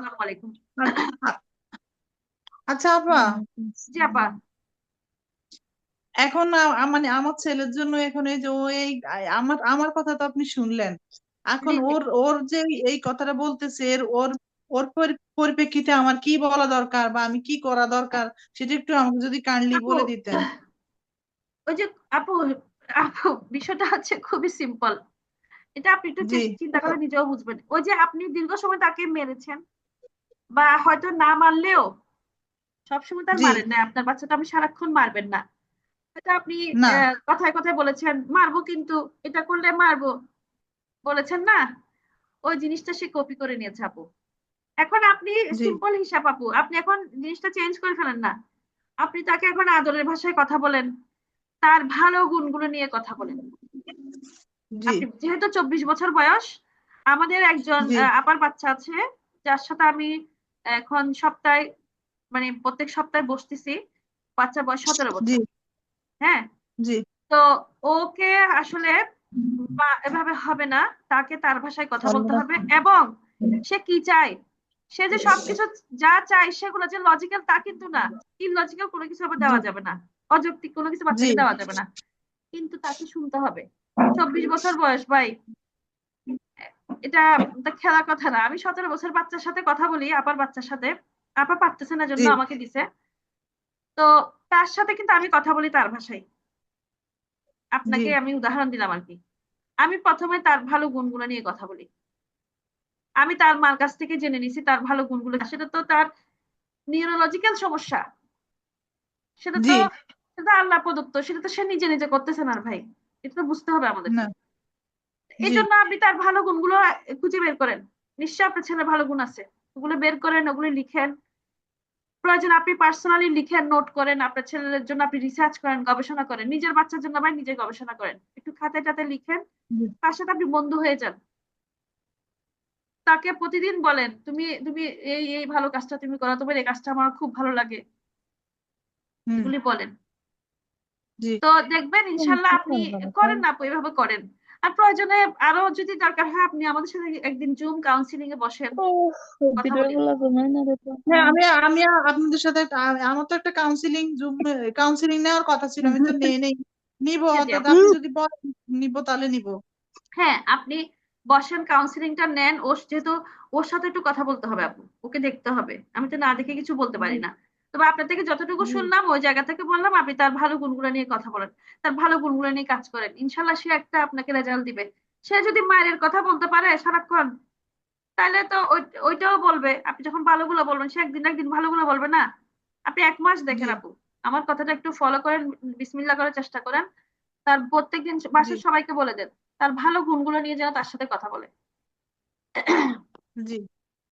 আসসালামু আলাইকুম। আ- আচ্ছা আপা, জি আপা। এখন মানে আমার ছেলের জন্য এখন এই যে ও এই আমার আমার কথা তো আপনি শুনলেন। এখন জি জি। ওর ওর যে এই কথাটা বলতেছে ওর ওর পরিপ্রেক্ষিতে আমার কি বলা দরকার বা আমি কি করা দরকার, সেটা একটু আমাকে যদি কাইন্ডলি আপু, বলে দিতেন। ওই যে আপু আপু বিষয়টা হচ্ছে খুবই সিম্পল। এটা আপনি একটু জি চিন্তা করে নিজেও বুঝবেন। ওই যে আপনি দীর্ঘ সময় তাকে মেরেছেন, বা হয়তো না মারলেও সবসময় তার জি মারেন না, আপনার বাচ্চাটা আপনি সারাক্ষণ মারবেন না। হয়তো আপনি না কথায় কথায় বলেছেন মারবো, কিন্তু এটা করলে মারবো বলেছেন না, ওই জিনিসটা সে কপি করে নিয়েছে আপু। এখন আপনি জি সিম্পল হিসাব আপু, আপনি এখন জিনিসটা চেঞ্জ করে ফেলেন না। আপনি তাকে এখন আদরের ভাষায় কথা বলেন, তার ভালো গুণগুলো নিয়ে কথা বলেন। জি আপনি যেহেতু 24 বছর বয়স, আমাদের একজন জি আপার বাচ্চা আছে, যার সাথে আমি এখন সপ্তাহে, মানে প্রত্যেক সপ্তাহে বসতেছি। বাচ্চার বয়স 17 বছর। জি হ্যাঁ। জি তো ওকে আসলে এভাবে হবে না, তাকে তার ভাষায় কথা বলতে হবে। এবং সে কি চায়, সে যে সবকিছু যা চায় সেগুলো যে লজিক্যাল তা কিন্তু না। ইললজিক্যাল কোনো কিছু আবার জি দেওয়া যাবে না, অযৌক্তিক কোনো কিছু জি বাচ্চাকে দেওয়া যাবে না। কিন্তু তাকে শুনতে হবে। 24 বছর বয়স ভাই, এটা তা খেলার কথা না। আমি 17 বছর বাচ্চার সাথে কথা বলি, আপার বাচ্চার সাথে। আপা পারতেছে না জন্য জি আমাকে দিছে। তো তার সাথে কিন্তু আমি কথা বলি তার ভাষায়। জি আপনাকে আমি উদাহরণ দিলাম আর কি। আমি প্রথমে তার ভালো গুণগুলো নিয়ে কথা বলি। আমি তার মার কাছ থেকে জেনে নিছি তার ভালো গুণগুলো, সেটা তো তার নিউরোলজিক্যাল সমস্যা। সেটা জি তো সেটা আল্লাহ প্রদত্ত, সেটা তো সে নিজে নিজে করতেছে না ভাই। এটা তো বুঝতে হবে আমাদেরকে। না এই জি জন্য আপনি তার ভালো গুণগুলো খুঁজে বের করেন। নিশ্চয়ই আপনার ছেলের ভালো গুণ আছে, ওগুলো বের করেন, ওগুলো লিখেন। প্রয়োজন আপনি পার্সোনালি লিখেন, নোট করেন। আপনার ছেলের জন্য আপনি রিসার্চ করেন, গবেষণা করেন। নিজের বাচ্চার জন্য আবার নিজে গবেষণা করেন, একটু খাতায় টাতে লিখেন। জি, তার সাথে আপনি বন্ধু হয়ে যান। তাকে প্রতিদিন বলেন, তুমি তুমি এই এই ভালো কাজটা তুমি করো, তোমার এই কাজটা আমার খুব ভালো লাগে, হুম এগুলি বলেন। জি তো দেখবেন ইনশাল্লাহ আপনি করেন না আপু, এভাবে করেন। আর প্রয়োজনে আরো যদি দরকার হয়, আপনি আমাদের সাথে একদিন জুম কাউন্সিলিং এ বসেন, কথা বলি। হ্যাঁ, আমি আমি আপনাদের সাথে আমার তো একটা কাউন্সিলিং নেওয়ার কথা ছিল, আমি তো নেই নেই নিবো। জি জি অর্থাৎ আপু। আপনি যদি বলেন নিবো তাহলে নিবো। হ্যাঁ, আপনি বসেন, কাউন্সিলিংটা নেন। ও যেহেতু, ওর সাথে একটু কথা বলতে হবে আপু, ওকে দেখতে হবে। আমি তো না দেখে কিছু বলতে জি পারি না। তবে আপনার থেকে যতটুকু জি শুনলাম ওই জায়গা থেকে বললাম, আপনি তার ভালো গুণগুলো নিয়ে কথা বলেন, তার ভালো গুণগুলো নিয়ে কাজ করেন। ইনশাল্লাহ সে একটা আপনাকে রেজাল্ট দিবে। সে যদি মায়ের কথা বলতে পারে সারাক্ষণ, তাহলে তো ওইটাও বলবে। আপনি যখন ভালোগুলো বলবেন, সে একদিন না একদিন ভালোগুলো বলবে না। আপনি 1 মাস জি দেখেন আপু, আমার কথাটা একটু ফলো করেন, বিসমিল্লাহ করার চেষ্টা করেন। তার প্রত্যেকদিন জি বাসার সবাইকে বলে দেন তার ভালো গুণগুলো নিয়ে যেন তার সাথে কথা বলে। জি